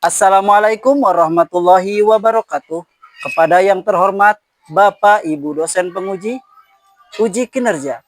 Assalamualaikum warahmatullahi wabarakatuh. Kepada yang terhormat Bapak Ibu dosen penguji uji kinerja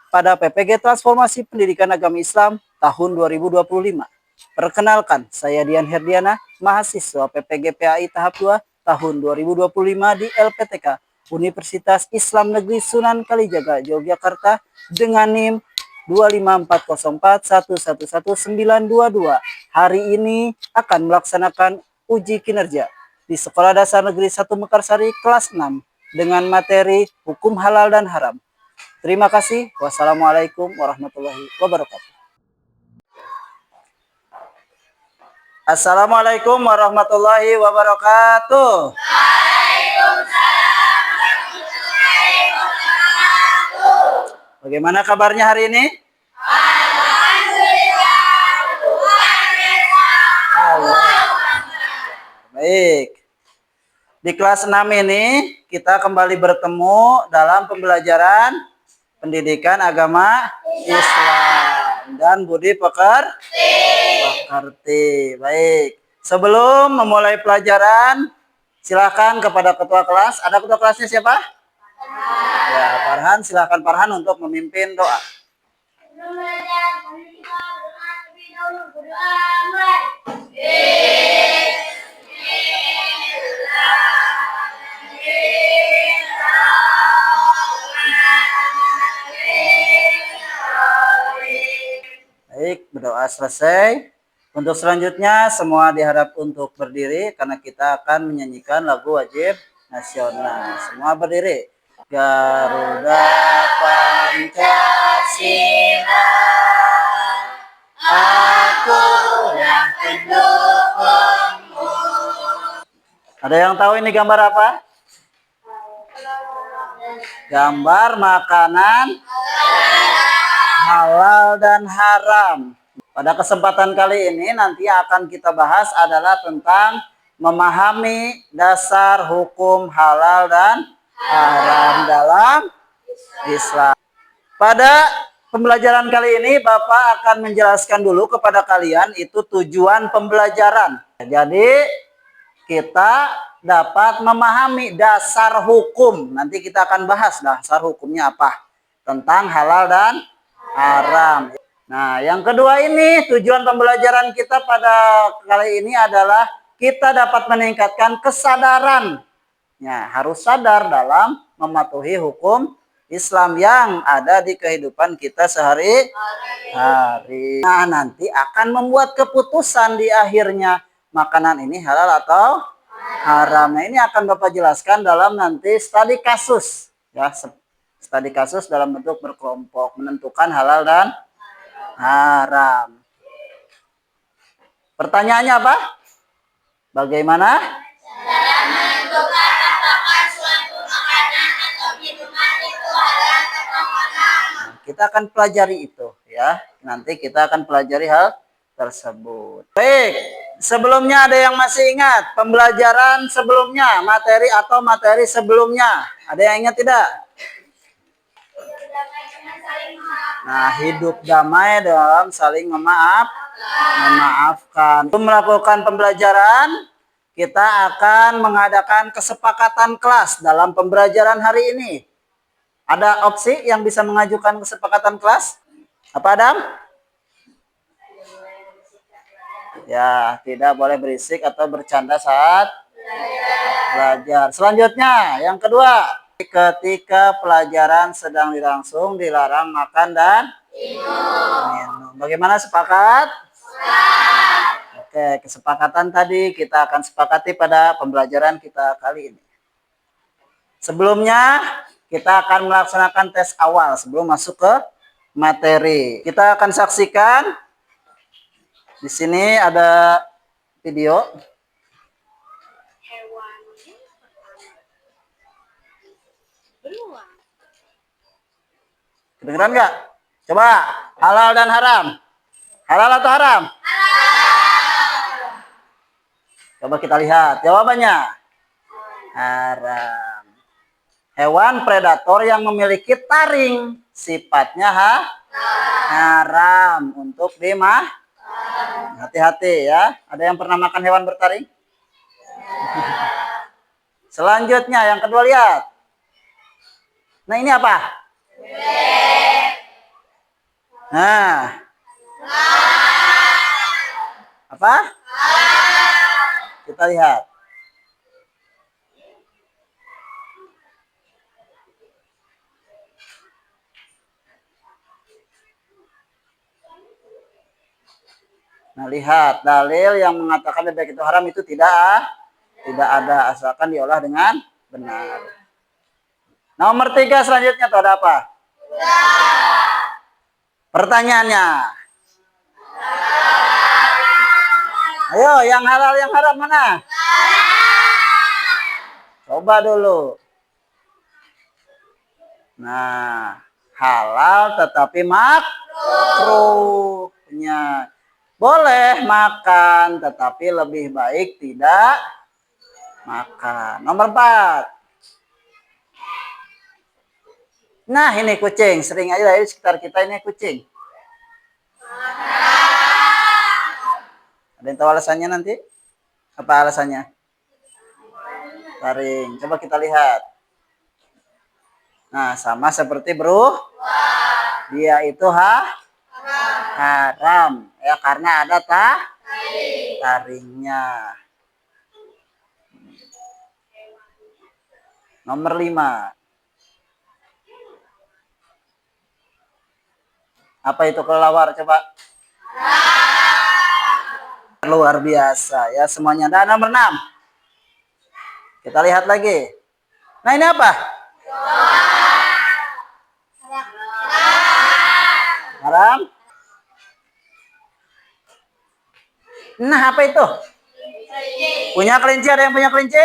pada PPG Transformasi Pendidikan Agama Islam tahun 2025. Perkenalkan, saya Dian Herdiana, mahasiswa PPG PAI tahap 2 tahun 2025 di LPTK Universitas Islam Negeri Sunan Kalijaga, Yogyakarta dengan NIM 25404111922. Hari ini akan melaksanakan uji kinerja di Sekolah Dasar Negeri 1 Mekarsari kelas 6 dengan materi hukum halal dan haram. Terima kasih. Wassalamualaikum warahmatullahi wabarakatuh. Assalamualaikum warahmatullahi wabarakatuh. Bagaimana kabarnya hari ini? Baik. Di kelas 6 ini kita kembali bertemu dalam pembelajaran pendidikan agama Islam dan budi pekerti. Baik. Sebelum memulai pelajaran, silakan kepada ketua kelas. Ada ketua kelasnya siapa? Ya, Farhan. Silakan Farhan untuk memimpin doa. Baik, berdoa selesai. Untuk selanjutnya semua diharap untuk berdiri karena kita akan menyanyikan lagu wajib nasional. Semua berdiri. Garuda Pancasila, aku yang pendukungmu. Ada yang tahu ini gambar apa? Gambar makanan halal dan haram. Pada kesempatan kali ini nanti akan kita bahas adalah tentang memahami dasar hukum halal dan haram dalam Islam. Pada pembelajaran kali ini Bapak akan menjelaskan dulu kepada kalian itu tujuan pembelajaran. Jadi kita dapat memahami dasar hukum. Nanti kita akan bahas dasar hukumnya apa tentang halal dan haram. Nah, yang kedua ini tujuan pembelajaran kita pada kali ini adalah kita dapat meningkatkan kesadaran. Ya, harus sadar dalam mematuhi hukum Islam yang ada di kehidupan kita sehari-hari. Nah, nanti akan membuat keputusan di akhirnya makanan ini halal atau haram. Nah, ini akan Bapak jelaskan dalam nanti studi kasus. Ya, studi kasus dalam bentuk berkelompok menentukan halal dan haram. Pertanyaannya apa? Bagaimana cara menentukan apakah suatu makanan atau minuman itu halal atau haram? Kita akan pelajari itu ya. Nanti kita akan pelajari hal tersebut. Baik, sebelumnya ada yang masih ingat pembelajaran sebelumnya, materi sebelumnya? Ada yang ingat tidak? Nah, hidup damai dalam saling memaafkan. Untuk melakukan pembelajaran, kita akan mengadakan kesepakatan kelas dalam pembelajaran hari ini. Ada opsi yang bisa mengajukan kesepakatan kelas? Apa, Adam? Ya, tidak boleh berisik atau bercanda saat belajar. Selanjutnya, yang kedua. Ketika pelajaran sedang berlangsung dilarang makan dan minum. Bagaimana, sepakat? Oke, kesepakatan tadi kita akan sepakati pada pembelajaran kita kali ini. Sebelumnya kita akan melaksanakan tes awal sebelum masuk ke materi. Kita akan saksikan di sini ada video. Kedengeran nggak? Coba, halal dan haram. Halal atau haram? Halal. Coba kita lihat jawabannya. Haram. Hewan predator yang memiliki taring sifatnya haram untuk dimakan. Hati-hati ya. Ada yang pernah makan hewan bertaring? Selanjutnya yang kedua lihat. Nah ini apa? Nah. Apa? Kita lihat. Nah, lihat dalil yang mengatakan bebek itu haram itu tidak ada asalkan diolah dengan benar. Nomor 3 selanjutnya tuh ada apa? Pertanyaannya. Ayo, yang halal yang haram mana? Coba dulu. Nah, halal tetapi makruhnya. Boleh makan, tetapi lebih baik tidak makan. Nomor 4. Nah, ini kucing. Sering aja di sekitar kita ini kucing. Ada yang tahu alasannya nanti? Apa alasannya? Taring. Coba kita lihat. Nah, sama seperti bro. Dia itu haram. Ya, karena ada taringnya. Nomor 5. Apa itu kelelawar? Coba. Luar biasa ya semuanya. Dan nomor 6. Kita lihat lagi. Nah ini apa? Haram. Nah apa itu? Punya kelinci, ada yang punya kelinci?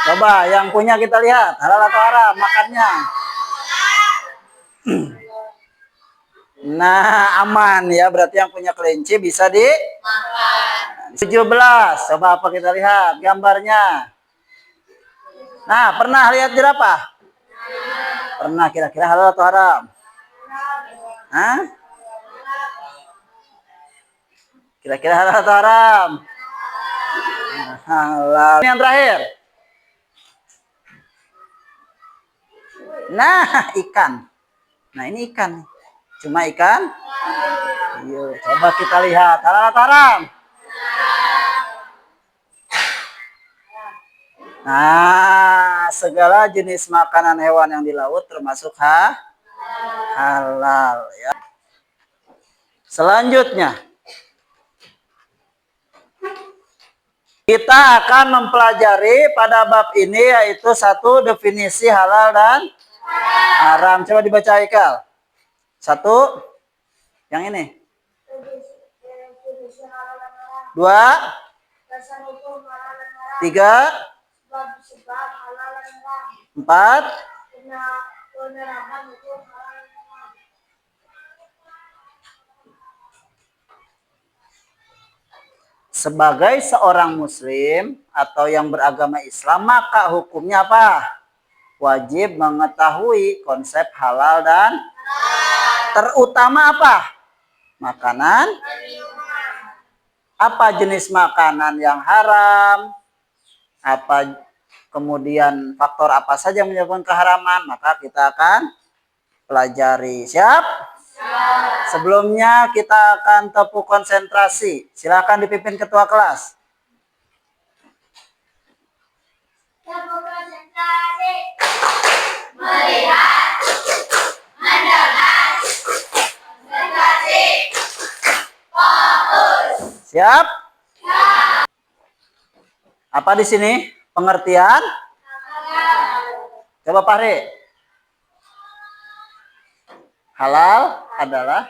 Coba yang punya kita lihat. Halal atau haram makannya? Nah aman ya, berarti yang punya kelinci bisa dimakan. 17. Coba apa kita lihat gambarnya. Nah pernah lihat jerapah? Pernah. Kira-kira halal atau haram? Hah? Kira-kira halal atau haram? Halal. Yang terakhir. Nah, ikan. Nah, ini ikan. Cuma ikan. Yuk, coba kita lihat. Halal atau haram? Nah, segala jenis makanan hewan yang di laut termasuk halal ya. Selanjutnya, kita akan mempelajari pada bab ini yaitu 1 definisi halal dan haram. Coba dibaca Ikal. 1 yang ini. 2 3 4 sebagai seorang muslim atau yang beragama Islam, maka hukumnya apa? Wajib mengetahui konsep halal dan terutama apa? Makanan. Apa jenis makanan yang haram? Apa kemudian faktor apa saja yang menyebabkan keharaman? Maka kita akan pelajari. Siap? Sebelumnya kita akan tepuk konsentrasi. Silakan dipimpin ketua kelas. Tepuk konsentrasi. Melihat. Mendengar. Konsentrasi. Fokus. Siap? Siap. Apa di sini? Pengertian? Coba Fahri. Halal adalah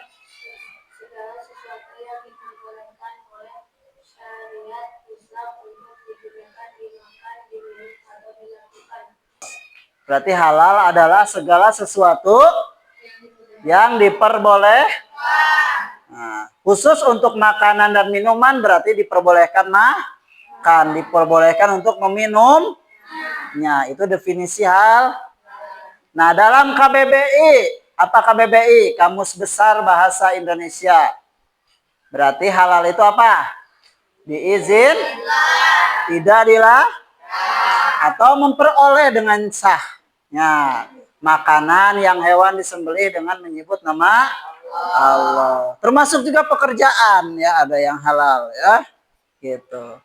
Segala sesuatu yang diperbolehkan oleh syariat Islam untuk digunakan, dimakan, diminum, atau dilakukan. berarti halal adalah segala sesuatu yang diperbolehkan. Nah, khusus untuk makanan dan minuman berarti diperbolehkan makan, diperbolehkan untuk meminumnya. Itu definisi hal. Nah, dalam KBBI, apa KBBI? Kamus Besar Bahasa Indonesia. Berarti halal itu apa? Diizin, tidak dilarang, atau memperoleh dengan sahnya. Makanan yang hewan disembelih dengan menyebut nama Allah. Termasuk juga pekerjaan ya, ada yang halal ya. Gitu.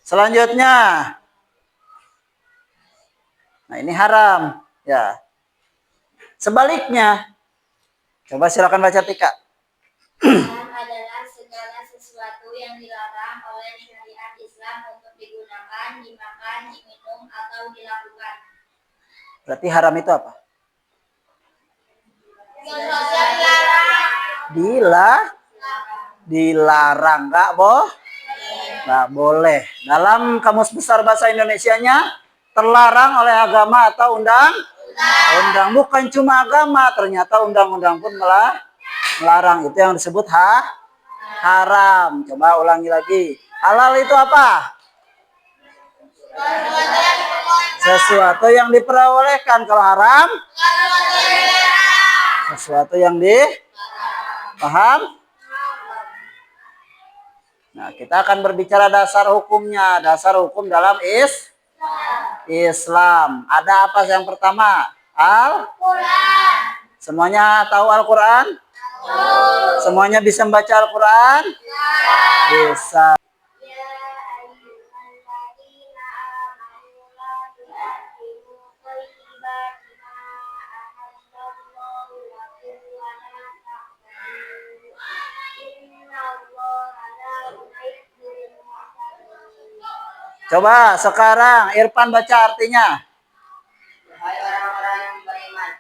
Selanjutnya. Nah, ini haram ya. Sebaliknya. Coba silakan baca Tika. Haram adalah segala sesuatu yang dilarang oleh syariat Islam untuk digunakan, dimakan, diminum, atau dilakukan. Berarti haram itu apa? Dilarang, nggak boleh. Dalam Kamus Besar Bahasa Indonesianya, terlarang oleh agama atau undang-undang. Bukan cuma agama, ternyata undang-undang pun melarang. Itu yang disebut haram. Coba ulangi lagi. Halal itu apa? Sesuatu yang diperbolehkan. Kalau haram, sesuatu yang paham? Nah, kita akan berbicara dasar hukumnya. Dasar hukum dalam Islam. Ada apa yang pertama? Al-Quran. Semuanya tahu Al-Quran? Semuanya bisa membaca Al-Quran? Bisa. Coba sekarang Irfan baca artinya. Hai orang-orang yang beriman,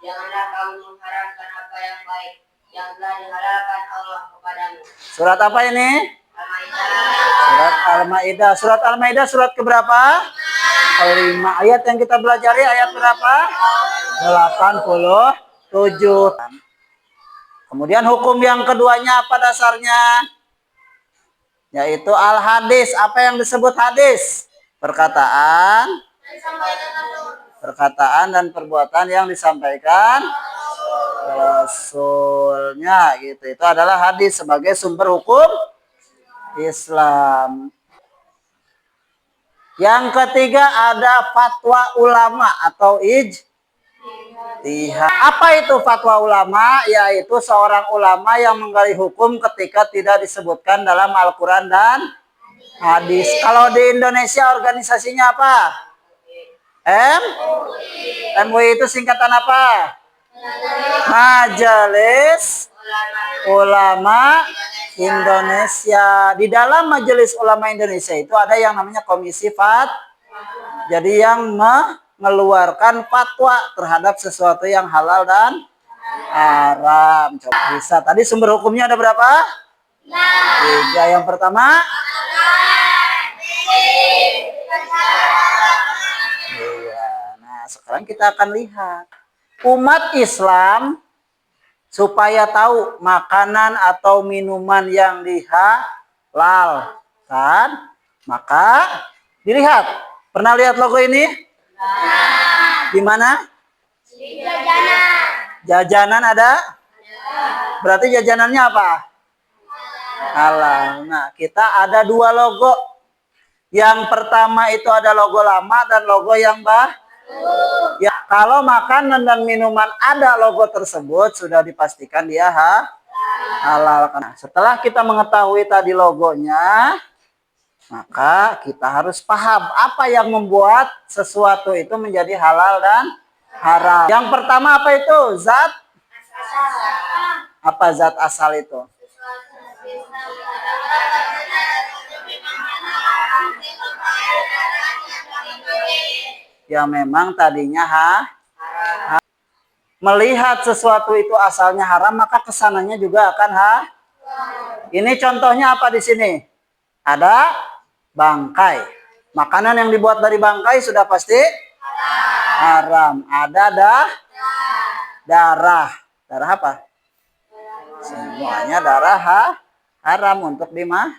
janganlah kamu mengharamkan apa yang baik yang telah dihalalkan Allah kepadamu. Surat apa ini? Surat Al-Maidah. Surat Al-Maidah surat keberapa? Kelima. Ayat yang kita belajari ayat berapa? 87. Kemudian hukum yang keduanya apa dasarnya? Yaitu al-hadis. Apa yang disebut hadis? Perkataan dan perbuatan yang disampaikan Rasulnya gitu. Itu adalah hadis sebagai sumber hukum Islam. Yang ketiga ada fatwa ulama atau ijtihad. Apa itu fatwa ulama? Yaitu seorang ulama yang menggali hukum ketika tidak disebutkan dalam Al-Quran dan hadis. Kalau di Indonesia organisasinya apa? MUI itu singkatan apa? Majelis Ulama Indonesia. Di dalam Majelis Ulama Indonesia itu ada yang namanya Komisi Fatwa. Jadi yang mengeluarkan fatwa terhadap sesuatu yang halal dan haram. Coba bisa. Tadi sumber hukumnya ada berapa? 3. Yang pertama? Nah, sekarang kita akan lihat umat Islam supaya tahu makanan atau minuman yang dihalalkan, maka dilihat. Pernah lihat logo ini? Di mana? Jajanan ada? Berarti jajanannya apa? Halal. Nah, kita ada 2 logo. Yang pertama itu ada logo lama dan logo yang baru. Ya, kalau makanan dan minuman ada logo tersebut sudah dipastikan dia halal. Nah, setelah kita mengetahui tadi logonya, maka kita harus paham apa yang membuat sesuatu itu menjadi halal dan haram. Yang pertama apa itu? Zat. Apa zat asal itu? Ya memang tadinya melihat sesuatu itu asalnya haram, maka kesananya juga akan Ini contohnya apa di sini? Ada bangkai. Makanan yang dibuat dari bangkai sudah pasti haram. Ada darah. Darah apa? Semuanya darah haram untuk dimakan.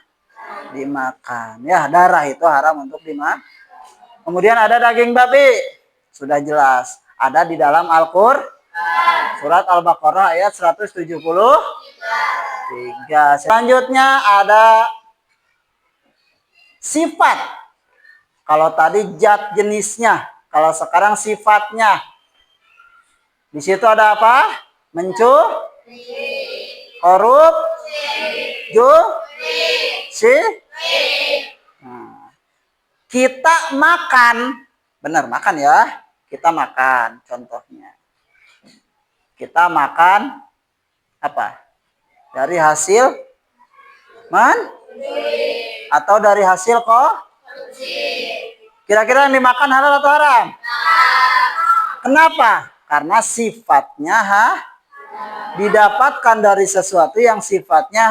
Ya, darah itu haram untuk dimakan. Kemudian ada daging babi. Sudah jelas. Ada di dalam Al-Qur'an. Surat Al-Baqarah ayat 173. 3. Selanjutnya ada sifat. Kalau tadi zat jenisnya, kalau sekarang sifatnya. Di situ ada apa? Huruf, si. Nah, kita makan, benar makan ya. Kita makan, contohnya. Kita makan apa? Dari hasil atau dari hasil kira-kira yang dimakan halal atau haram? Kenapa? Karena sifatnya didapatkan dari sesuatu yang sifatnya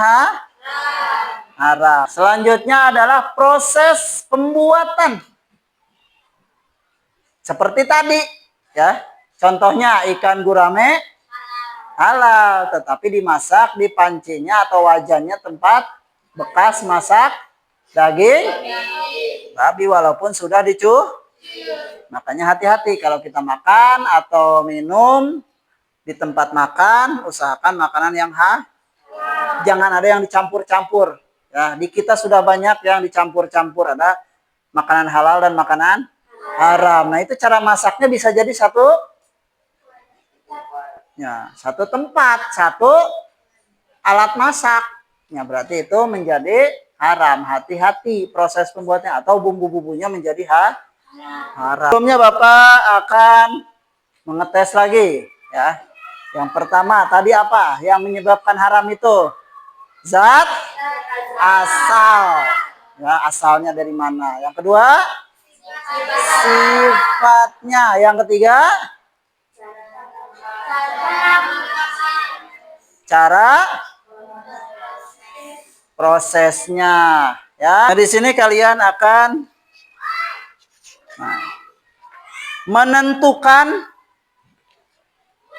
haram. Selanjutnya adalah proses pembuatan. Seperti tadi, ya. Contohnya ikan gurame halal, tetapi dimasak di pancinya atau wajannya tempat bekas masak daging babi walaupun sudah Makanya hati-hati kalau kita makan atau minum di tempat makan, usahakan makanan yang jangan ada yang dicampur-campur. Ya, di kita sudah banyak yang dicampur-campur, ada makanan halal dan makanan haram. Nah, itu cara masaknya bisa jadi satu tempat, satu alat masak. Ya, berarti itu menjadi haram. Hati-hati proses pembuatannya atau bumbu-bumbunya menjadi haram. Sebelumnya Bapak akan mengetes lagi, ya. Yang pertama tadi apa yang menyebabkan haram itu? Zat asal. Ya, asalnya dari mana? Yang kedua, sifatnya. Yang ketiga, cara prosesnya. Ya, di sini kalian akan menentukan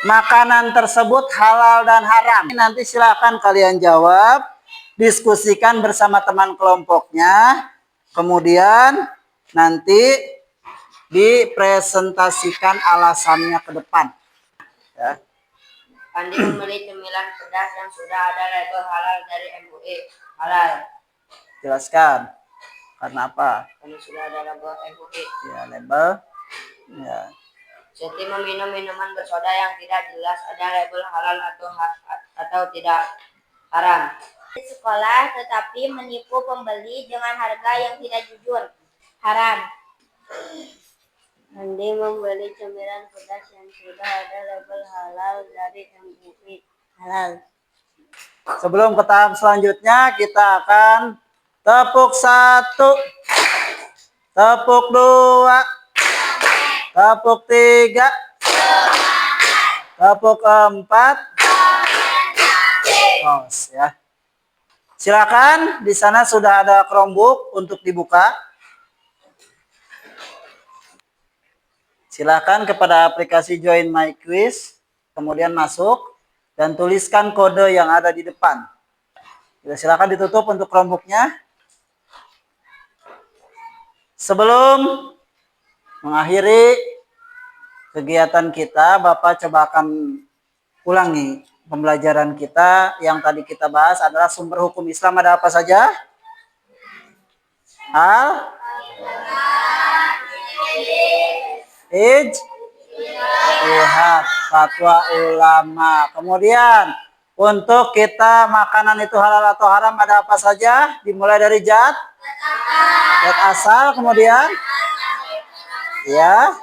makanan tersebut halal dan haram. Nanti silakan kalian jawab, diskusikan bersama teman kelompoknya, kemudian nanti dipresentasikan alasannya ke depan. Ya. Andi membeli cemilan pedas yang sudah ada label halal dari MUI. Halal. Jelaskan. Karena apa? Karena sudah ada label MUI. Ya, label. Ya. Seperti meminum minuman bersoda yang tidak jelas ada label halal atau tidak haram. Di sekolah tetapi menipu pembeli dengan harga yang tidak jujur. Haram. Andi membeli cemilan pedas yang sudah ada label halal dari MUI. Halal. Sebelum ke tahap selanjutnya, kita akan tepuk 1, tepuk 2, tepuk 3, tepuk 4. Ya. Silakan, di sana sudah ada Chromebook untuk dibuka. Silakan kepada aplikasi Join My Quiz, kemudian masuk dan tuliskan kode yang ada di depan. Silakan ditutup untuk Chromebooknya. Sebelum mengakhiri kegiatan kita, Bapak coba akan ulangi pembelajaran kita. Yang tadi kita bahas adalah sumber hukum Islam ada apa saja? Ijtihad, fatwa ulama. Kemudian untuk kita makanan itu halal atau haram ada apa saja? Dimulai dari zat asal, kemudian ya,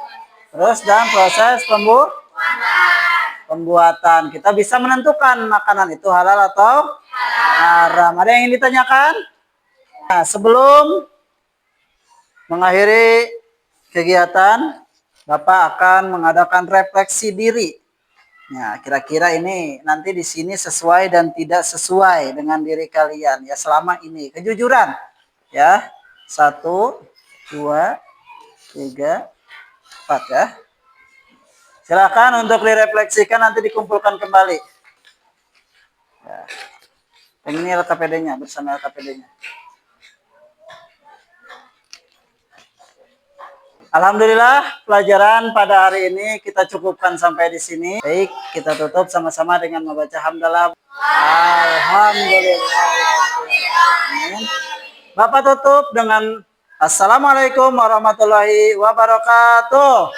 terus dan proses pembuatan. Kita bisa menentukan makanan itu halal atau haram. Ada yang ingin ditanyakan? Nah, sebelum mengakhiri kegiatan, Bapak akan mengadakan refleksi diri. Nah, kira-kira ini nanti di sini sesuai dan tidak sesuai dengan diri kalian ya selama ini. Kejujuran. Ya. 1, 2, 3, 4 ya. Silakan untuk direfleksikan, nanti dikumpulkan kembali. Ya. Ini LKPD-nya bersama LKPD-nya. Alhamdulillah, pelajaran pada hari ini kita cukupkan sampai di sini. Baik, kita tutup sama-sama dengan membaca hamdalah. Alhamdulillah. Amin. Bapak tutup dengan Assalamualaikum warahmatullahi wabarakatuh.